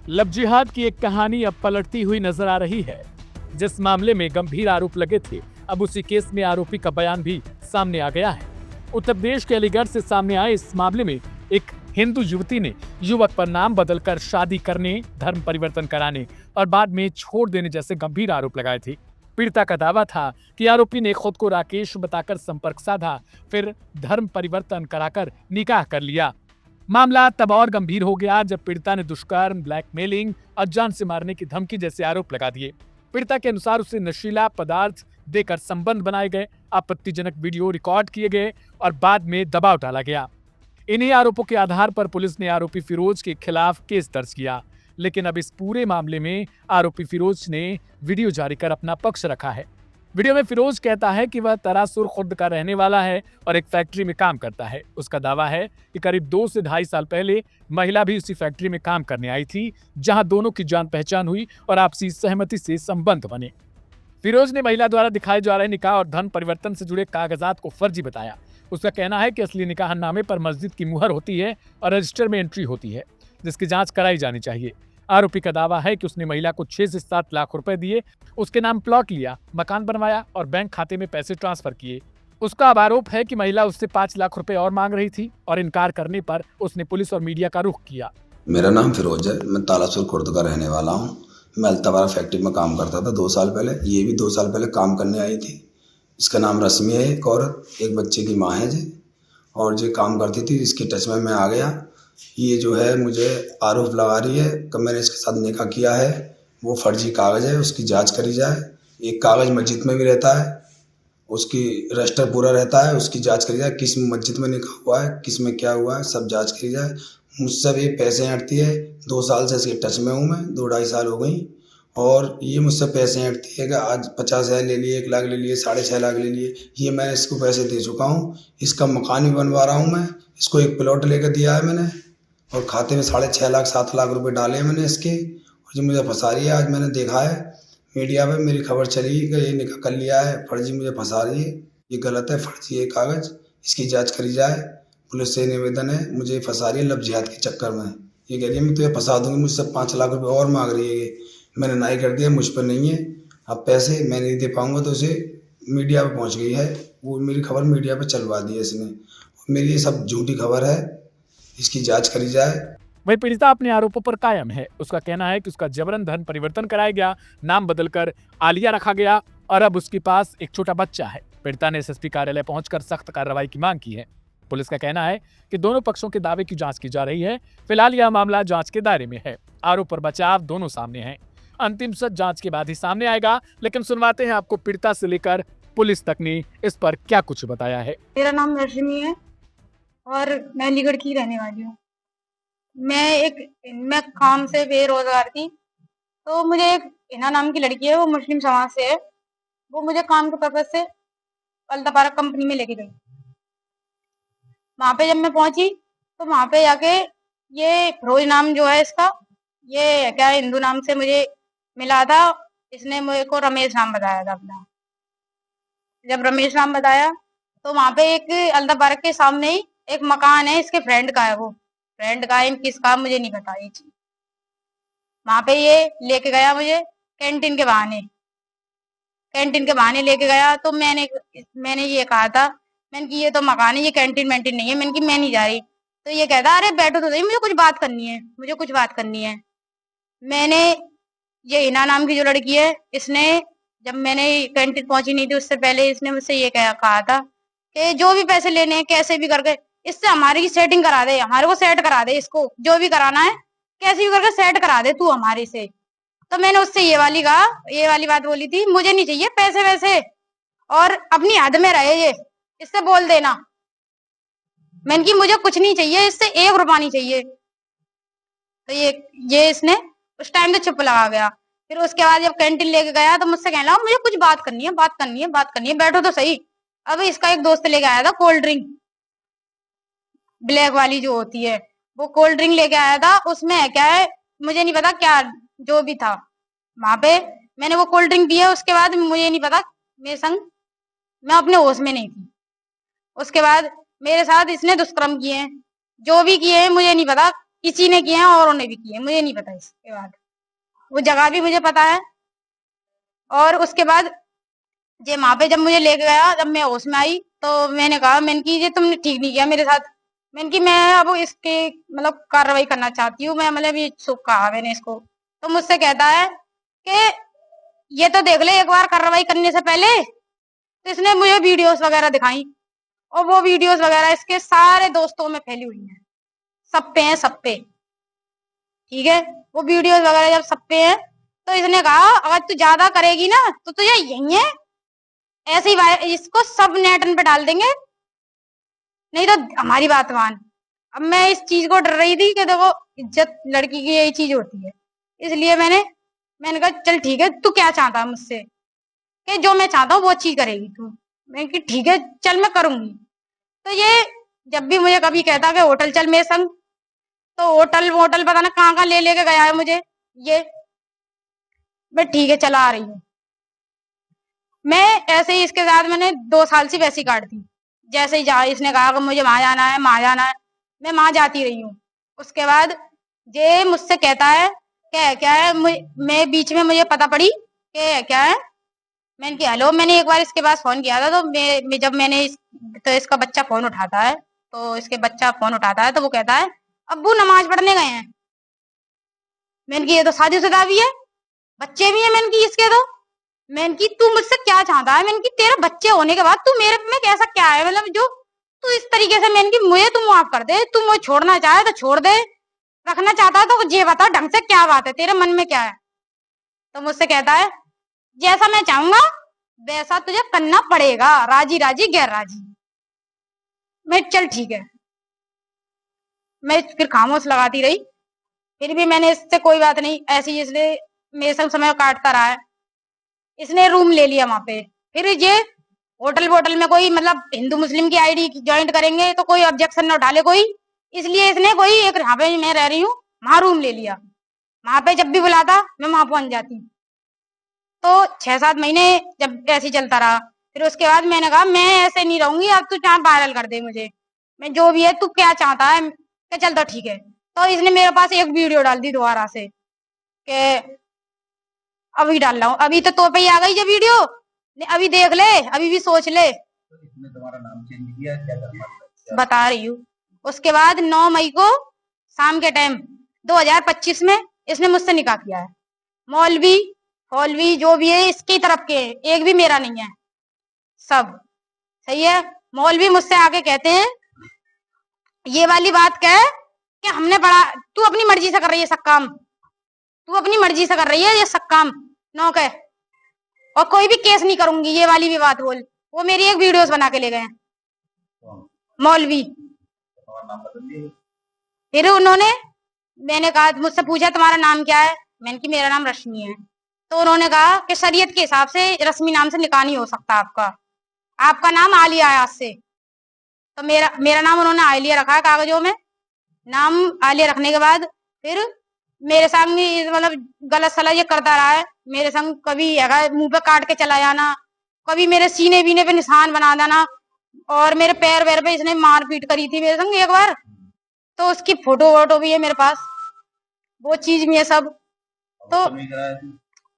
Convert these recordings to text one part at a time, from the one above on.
Love जिहाद की एक कहानी अब पलटती हुई नजर आ रही है। जिस मामले में गंभीर आरोप लगे थे, अब उसी केस में आरोपी का बयान भी सामने आ गया है। उत्तर प्रदेश के अलीगढ़ से सामने आए इस मामले में एक हिंदू युवती ने युवक पर नाम बदलकर शादी करने, धर्म परिवर्तन कराने और बाद में छोड़ देने जैसे गंभीर आरोप लगाए थे। पीड़िता का दावा था कि आरोपी ने खुद को राकेश बताकर संपर्क साधा, फिर धर्म परिवर्तन कराकर निकाह कर लिया। मामला तब और गंभीर हो गया जब पीड़िता ने दुष्कर्म, ब्लैकमेलिंग और जान से मारने की धमकी जैसे आरोप लगा दिए। पीड़िता के अनुसार उसे नशीला पदार्थ देकर संबंध बनाए गए, आपत्तिजनक वीडियो रिकॉर्ड किए गए और बाद में दबाव डाला गया। इन्हीं आरोपों के आधार पर पुलिस ने आरोपी फिरोज के खिलाफ केस दर्ज किया, लेकिन अब इस पूरे मामले में आरोपी फिरोज ने वीडियो जारी कर अपना पक्ष रखा है। वीडियो में फिरोज कहता है कि वह तरासुर खुर्द का रहने वाला है और एक फैक्ट्री में काम करता है। उसका दावा है कि करीब 2 से 2.5 साल पहले महिला भी उसी फैक्ट्री में काम करने आई थी, जहां दोनों की जान पहचान हुई और आपसी सहमति से संबंध बने। फिरोज ने महिला द्वारा दिखाए जा रहे निकाह और धर्म परिवर्तन से जुड़े कागजात को फर्जी बताया। उसका कहना है कि असली निकाहनामे पर मस्जिद की मुहर होती है और रजिस्टर में एंट्री होती है, जिसकी जांच कराई जानी चाहिए। आरोपी का दावा है कि उसने महिला को 6 से 7 लाख रुपए दिए, उसके नाम प्लॉट लिया, मकान बनवाया और बैंक खाते में पैसे ट्रांसफर किए। उसका अब आरोप है कि महिला उससे 5 लाख रुपए और मांग रही थी और इनकार करने पर उसने पुलिस और मीडिया का रुख किया। मेरा नाम फिरोज है, मैं तालासुर खुर्द का रहने वाला हूँ। मैं अल्तावारा फैक्ट्री में काम करता था 2 साल पहले। ये भी 2 साल पहले काम करने आई थी। इसका नाम रश्मि है, एक औरत, एक बच्चे की माँ है जी, और जो काम करती थी इसके टच में मैं आ गया। ये जो है मुझे आरोप लगा रही है कि मैंने इसके साथ निकाह किया है, वो फर्जी कागज़ है, उसकी जांच करी जाए। एक कागज़ मस्जिद में भी रहता है, उसकी रजिस्टर पूरा रहता है, उसकी जांच करी जाए। किस मस्जिद में निकाह हुआ है, किस में क्या हुआ है, सब जांच करी जाए। मुझसे भी पैसे ऐंठती है, 2 साल से इसके टच में हूँ मैं, 2-2.5 साल हो गई। और ये मुझसे पैसे ऐंठती है कि आज 50,000 ले लिए, 1 लाख ले लिए, 6.5 लाख ले लिए। ये मैं इसको पैसे दे चुका हूँ। इसका मकान भी बनवा रहा हूँ मैं। इसको एक प्लॉट लेकर दिया है मैंने और खाते में 6.5 लाख 7 लाख रुपए डाले हैं मैंने इसके। और जो मुझे फंसा रही है, आज मैंने देखा है मीडिया में मेरी खबर चली कि ये निकाह कर लिया है, फर्जी मुझे फंसा रही है। ये गलत है, फर्जी है कागज़, इसकी जांच करी जाए। पुलिस से निवेदन है, मुझे फंसा रही है लव जिहाद के चक्कर में। ये कह रही है मैं तुझे फंसा दूंगी, मुझसे 5 लाख रुपए और मांग रही है ये। मैंने नाई कर दिया, मुझ पर नहीं है। अब पैसे मैं नहीं दे पाऊंगा तो उसे मीडिया पर पहुँच गई है, वो मेरी खबर मीडिया पर चलवा दी है इसने। मेरी ये सब झूठी खबर है, इसकी जांच करी जाए। वही पीड़िता अपने आरोपों पर कायम है। उसका कहना है कि उसका जबरन धर्म परिवर्तन कराया गया, नाम बदलकर आलिया रखा गया और अब उसके पास एक छोटा बच्चा है। पीड़िता ने एसएसपी कार्यालय पहुंचकर सख्त कार्रवाई की मांग की है। पुलिस का कहना है कि दोनों पक्षों के दावे की जांच की जा रही है। फिलहाल यह मामला जांच के दायरे में है। आरोप और बचाव दोनों सामने हैं। अंतिम सच जांच के बाद ही सामने आएगा, लेकिन सुनवाते हैं आपको पीड़िता से लेकर पुलिस तक ने इस पर क्या कुछ बताया है। मेरा नाम रश्मि है और मैं अलीगढ़ की रहने वाली हूँ। मैं काम से बेरोजगार थी, तो मुझे एक हिना नाम की लड़की है, वो मुस्लिम समाज से है। वो मुझे काम के पर्पज से अल्तावारा कंपनी में लेके गई। वहां पे जब मैं पहुंची तो वहां पे जाके ये फिरोज नाम जो है इसका, ये क्या हिंदू नाम से मुझे मिला था। इसने मुझे को रमेश नाम बताया था अपना। जब रमेश नाम बताया तो वहां पे एक अल्तावारा के सामने ही एक मकान है, इसके फ्रेंड का है। वो फ्रेंड का है, किसका मुझे नहीं पता ये चीज। वहां पे ये लेके गया मुझे कैंटीन के बहाने लेके गया। तो मैंने ये कहा था, मैंने कि ये तो मकान है, ये कैंटीन वैंटीन नहीं है। मैंने कि मैं नहीं जा रही। तो ये कहता अरे बैठो तो सही, मुझे कुछ बात करनी है। मैंने ये हिना नाम की जो लड़की है, इसने जब मैंने कैंटीन पहुंची नहीं थी उससे पहले इसने मुझसे ये कहा था कि जो भी पैसे लेने हैं कैसे भी करके इससे हमारी सेटिंग करा दे, हमारे को सेट करा दे, इसको जो भी कराना है कैसे भी करके सेट करा दे तू हमारे से। तो मैंने उससे ये वाली बात बोली थी, मुझे नहीं चाहिए पैसे वैसे, और अपनी हद में रहे ये, इससे बोल देना। मैंने कि मुझे कुछ नहीं चाहिए, इससे 1 रुपया नहीं चाहिए। तो ये इसने उस टाइम तो चुप लगा गया। फिर उसके बाद जब कैंटीन लेके गया तो मुझसे कहने लगा मुझे कुछ बात करनी है, बैठो तो सही। अब इसका एक दोस्त लेके आया था कोल्ड ड्रिंक, ब्लैक वाली जो होती है, वो कोल्ड ड्रिंक लेके आया था। उसमें क्या है मुझे नहीं पता, क्या जो भी था। वहां पे मैंने वो कोल्ड ड्रिंक पिया, उसके बाद मुझे नहीं पता, मेरे संग मैं अपने होश में नहीं थी। उसके बाद मेरे साथ इसने दुष्कर्म किए हैं, जो भी किए हैं मुझे नहीं पता। इसी ने किए हैं और उन्होंने भी किए हैं, मुझे नहीं पता इसके बाद। वो जगह भी मुझे पता है। और उसके बाद जे वहां पे जब मुझे लेके गया, जब मैं होश में आई तो मैंने कहा, मैंने की ये तुमने ठीक नहीं किया मेरे साथ। मैंने की मैं अब इसकी मतलब कार्रवाई करना चाहती हूँ मैं, मतलब ये सुख कहा मैंने इसको। तो मुझसे कहता है कि ये तो देख ले एक बार कार्रवाई करने से पहले। तो इसने मुझे वीडियोस वगैरह दिखाई, और वो वीडियोस वगैरह इसके सारे दोस्तों में फैली हुई हैं, सब पे हैं, सब पे। ठीक है, वो वीडियोस वगैरह जब सब पे हैं तो इसने कहा अगर तू ज्यादा करेगी ना तो तुझे यही है, ऐसे ही इसको सब नेट पे डाल देंगे, नहीं तो हमारी बात मान। अब मैं इस चीज को डर रही थी कि देखो इज्जत लड़की की यही चीज होती है, इसलिए मैंने कहा चल ठीक है, तू क्या चाहता है मुझसे, कि जो मैं चाहता हूँ वो चीज करेगी तू। मैंने कि ठीक है चल मैं करूंगी। तो ये जब भी मुझे कभी कहता कि होटल चल मेरे संग, तो होटल पता ना कहाँ ले लेके गया है मुझे ये। मैं ठीक है चला आ रही हूँ। मैं ऐसे ही इसके साथ मैंने 2 साल से वैसी काट दी। जैसे ही इसने कहा कि मुझे वहां जाना है, वहां जाना है, मैं वहां जाती रही हूँ। उसके बाद ये मुझसे कहता है क्या है, मैं बीच में मुझे पता पड़ी कि क्या है। मैंने कहा हेलो, मैंने एक बार इसके पास फोन किया था, तो जब मैंने तो इसका बच्चा फोन उठाता है, तो इसके बच्चा फोन उठाता है तो वो कहता है अब्बू नमाज पढ़ने गए हैं। मैंने की ये तो शादीशुदा भी है, बच्चे भी है। मैंने की इसके तो मैंने की तू मुझसे क्या चाहता है, मैंने की तेरे बच्चे होने के बाद तू मेरे में कैसा क्या है, मतलब जो तू इस तरीके से। मैंने की मुझे तू माफ कर दे, तू मुझे छोड़ना चाहे तो छोड़ दे, रखना चाहता है तो ये बता ढंग से क्या बात है, तेरे मन में क्या है। तो मुझसे कहता है जैसा मैं चाहूंगा वैसा तुझे करना पड़ेगा, राजी राजी गैर राजी। मैं चल ठीक है। मैं फिर खामोश लगाती रही, फिर भी मैंने इससे कोई बात नहीं, ऐसे ही इसने मेरे संग समय काटता रहा है। इसने रूम ले लिया वहां पे। फिर ये होटल में कोई मतलब हिंदू मुस्लिम की आईडी ज्वाइंट करेंगे तो कोई ऑब्जेक्शन न उठा ले कोई, इसलिए इसने कोई एक यहाँ पे मैं रह रही हूँ वहां रूम ले लिया। वहां पे जब भी बुलाता मैं वहां पहुंच जाती। तो 6-7 महीने जब ऐसे ही चलता रहा, फिर उसके बाद मैंने कहा मैं ऐसे नहीं रहूंगी, अब तू चाहे वायरल कर दे मुझे, मैं जो भी है तू क्या चाहता है कि चल तो ठीक है। तो इसने मेरे पास एक वीडियो डाल दी दोबारा से कि अभी डाल रहा हूँ, अभी तो पे ही आ गई ये वीडियो, अभी देख ले, अभी भी सोच ले। इसने तुम्हारा नाम चेंज किया, क्या करना बता रही हूँ। उसके बाद 9 मई को शाम के टाइम 2025 में इसने मुझसे निकाह किया है। मौलवी जो भी है इसकी तरफ के, एक भी मेरा नहीं है, सब सही है। मौलवी मुझसे आके कहते हैं ये वाली बात कह कि हमने बड़ा, तू अपनी मर्जी से कर रही है सब काम, तू अपनी मर्जी से कर रही है ये सब काम नो कह, और कोई भी केस नहीं करूंगी, ये वाली भी बात बोल। वो मेरी एक वीडियोस बना के ले गए मौलवी। फिर उन्होंने, मैंने कहा, मुझसे पूछा तुम्हारा नाम क्या है, मैंने कि मेरा नाम रश्मि है। तो उन्होंने कहा कि शरीयत के हिसाब से रश्मि नाम से निकाह नहीं हो सकता आपका नाम आलिया है आज से। तो मेरा नाम उन्होंने आलिया रखा है कागजों में। नाम आलिया रखने के बाद फिर मेरे संग मतलब गलत सलत ये करता रहा है मेरे संग। कभी मुंह पे काट के चला जाना, कभी मेरे सीने बीने पे निशान बना देना, और मेरे पैर वैर पे इसने मारपीट करी थी मेरे संग एक बार, तो उसकी फोटो वोटो भी है मेरे पास, वो चीज भी है सब। तो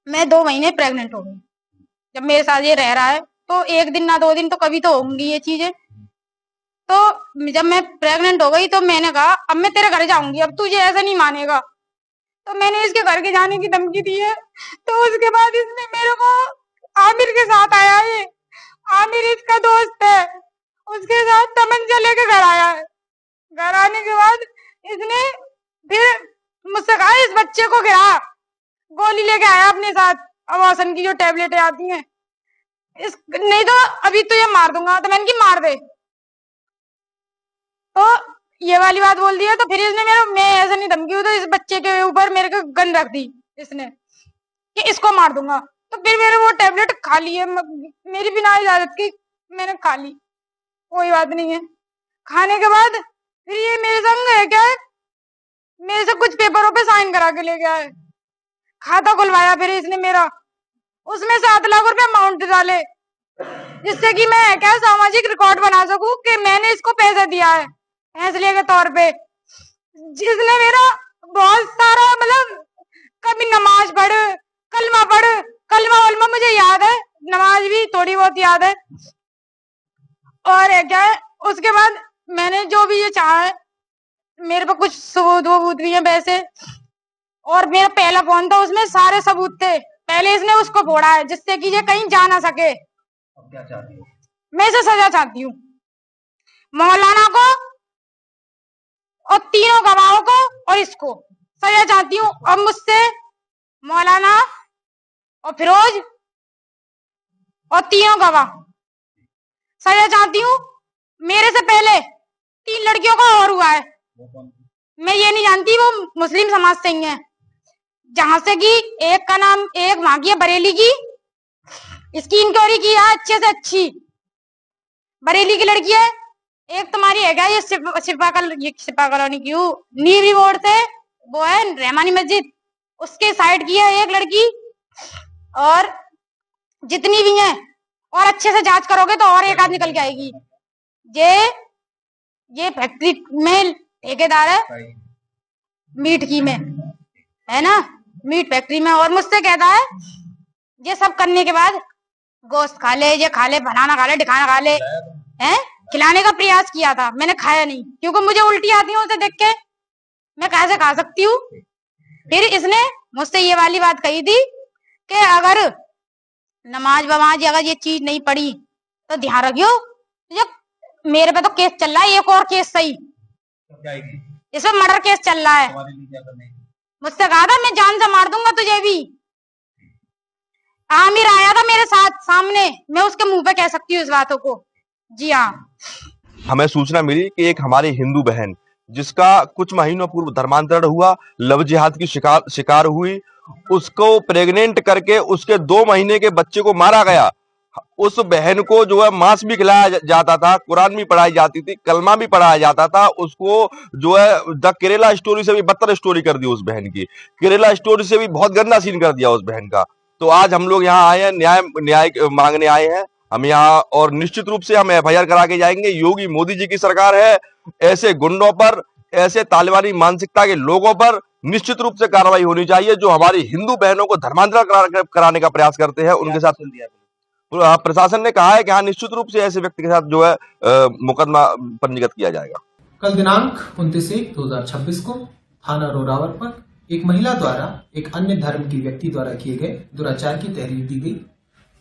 मैं 2 महीने प्रेग्नेंट हो गई जब मेरे साथ ये रह रहा है, तो 1 दिन ना 2 दिन तो कभी तो होंगी ये चीजें। तो जब मैं प्रेग्नेंट हो गई तो मैंने कहा अब मैं तेरे घर जाऊंगी, अब तुझे ऐसा नहीं मानेगा। तो मैंने इसके घर के जाने की धमकी दी है। तो उसके बाद इसने मेरे को आमिर के साथ आया है, आमिर इसका दोस्त है, उसके साथ तमंचा लेके घर आया है। घर आने के बाद इसने फिर मुझसे कहा इस बच्चे को गिरा, गोली लेके आया अपने साथ, अबॉर्शन की जो टेबलेटें आती हैं, नहीं तो अभी तुझे मार दूंगा। तो मैंने की मार दे, तो ये वाली बात बोल दिया। तो फिर इसने मैं ऐसा नहीं धमकी हुई, तो इस बच्चे के ऊपर मेरे को गन रख दी इसने कि इसको मार दूंगा। तो फिर मेरे वो टेबलेट खा ली है मेरी बिना इजाजत की, मैंने खा ली, कोई बात नहीं है। खाने के बाद फिर ये मेरे संग है क्या, मेरे से कुछ पेपरों पे साइन करा के ले गया है, खाता खुलवाया फिर इसने मेरा, उसमें 7 लाख रुपए अमाउंट डाले, जिससे कि मैं क्या सामाजिक रिकॉर्ड बना सकूं कि मैंने इसको पैसा दिया है फैसले के तौर पे। जिसने मेरा बहुत सारा मतलब कभी नमाज पढ़, कलमा वलमा मुझे याद है, नमाज भी थोड़ी बहुत याद है। और क्या है, उसके बाद मैंने जो भी ये चाहा है, मेरे पे कुछ सबूत भी है वैसे, और मेरा पहला फोन था, उसमें सारे सबूत थे। पहले इसने उसको फोड़ा है जिससे कि ये कहीं जा ना सके। अब क्या चाहती हो? मैं इसे सजा चाहती हूँ, मौलाना को और तीनों गवाहों को और इसको सजा चाहती हूँ। अब मुझसे मौलाना और फिरोज और तीनों गवाह सजा चाहती हूँ। मेरे से पहले 3 लड़कियों का और हुआ है, मैं ये नहीं जानती, वो मुस्लिम समाज से ही है, जहां से कि एक का नाम, एक वहां की है बरेली की, इसकी इंक्वायरी की है अच्छे से अच्छी, बरेली की लड़की है। एक तुम्हारी है क्या ये सिपा कॉलोनी की नीवी बोर्ड से, वो है रहमानी मस्जिद, उसके साइड की है एक लड़की। और जितनी भी हैं, और अच्छे से जांच करोगे तो और एक आध निकल के आएगी। ये फैक्ट्री में ठेकेदार है, मीट की में है ना, मीट फैक्ट्री में, और मुझसे कहता है ये सब करने के बाद गोश्त खा ले, ये खा ले, बनाना खा ले, ढिकाना खा ले, हैं? खिलाने का प्रयास किया था, मैंने खाया नहीं, क्योंकि मुझे उल्टी आती है उसे देख के, मैं कैसे खा सकती हूँ। फिर इसने मुझसे ये वाली बात कही थी कि अगर नमाज बमाज अगर ये चीज नहीं पड़ी तो ध्यान रखियो, ये मेरे पे तो केस चल रहा है, एक और केस सही, इसमें मर्डर केस चल रहा है। मुझसे कहा था मैं जान से मार दूंगा तुझे भी। आमिर आया था मेरे साथ सामने, मैं उसके मुंह पे कह सकती हूँ इस बातों को। जी हाँ, हमें सूचना मिली कि एक हमारी हिंदू बहन जिसका कुछ महीनों पूर्व धर्मांतरण हुआ, लव जिहाद की शिकार हुई, उसको प्रेग्नेंट करके उसके 2 महीने के बच्चे को मारा गया। उस बहन को जो है मांस भी खिलाया जाता था, कुरान भी पढ़ाई जाती थी, कलमा भी पढ़ाया जाता था। उसको जो है द केरला स्टोरी से भी बदतर स्टोरी कर दी उस बहन की, केरला स्टोरी से भी बहुत गंदा सीन कर दिया उस बहन का। तो आज हम लोग यहाँ आए हैं, न्याय मांगने आए हैं हम यहाँ, और निश्चित रूप से हम FIR करा के जाएंगे। योगी मोदी जी की सरकार है, ऐसे गुंडों पर, ऐसे तालिबानी मानसिकता के लोगों पर निश्चित रूप से कार्रवाई होनी चाहिए, जो हमारी हिंदू बहनों को धर्मांतरण कराने का प्रयास करते हैं। उनके साथ प्रशासन ने कहा है कि हाँ, निश्चित रूप से ऐसे व्यक्ति के साथ जो है मुकदमा पंजीकृत किया जाएगा। कल दिनांक 29/1/2026 को थाना रोरावर पर एक महिला द्वारा एक अन्य धर्म की व्यक्ति द्वारा किए गए दुराचार की तहरीर दी गई।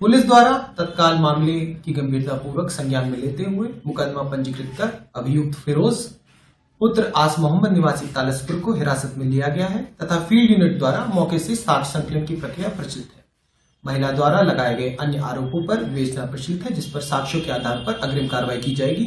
पुलिस द्वारा तत्काल मामले की गंभीरता पूर्वक संज्ञान में लेते हुए मुकदमा पंजीकृत कर अभियुक्त फिरोज पुत्र आस मोहम्मद निवासी तालसपुर को हिरासत में लिया गया है तथा फील्ड यूनिट द्वारा मौके से साक्ष्य संकलन की प्रक्रिया प्रचलित है। महिला द्वारा लगाए गए अन्य आरोपों पर विवेचना प्रचलित है, जिस पर साक्ष्यों के आधार पर अग्रिम कार्रवाई की जाएगी।